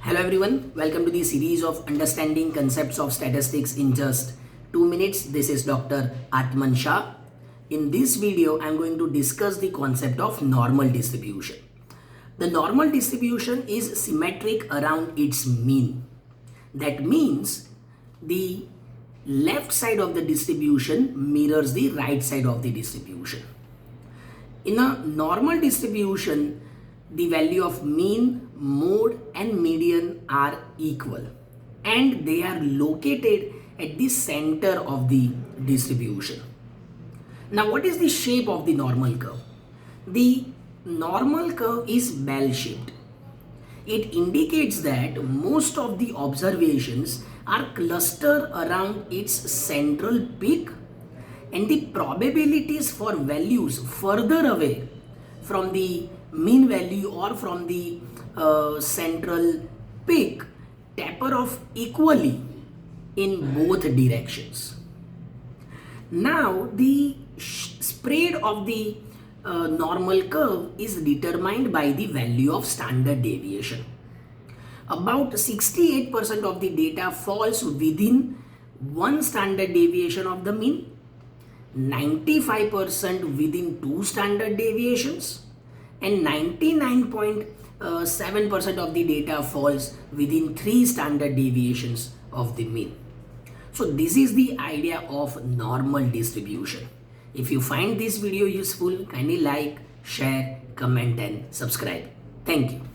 Hello everyone, welcome to the series of understanding concepts of statistics in just 2 minutes. This is Dr. Atman Shah. In this video, I am going to discuss the concept of normal distribution. The normal distribution is symmetric around its mean. That means the left side of the distribution mirrors the right side of the distribution. In a normal distribution, the value of mean, mode and median are equal and they are located at the center of the distribution. Now, what is the shape of the normal curve? The normal curve is bell-shaped. It indicates that most of the observations are clustered around its central peak, and the probabilities for values further away from the mean value or from the central peak taper off equally in both directions. Now, the spread of the normal curve is determined by the value of standard deviation. About 68% of the data falls within one standard deviation of the mean, 95% within two standard deviations, and 99.7% of the data falls within three standard deviations of the mean. So this is the idea of normal distribution. If you find this video useful, kindly like, share, comment and subscribe. Thank you.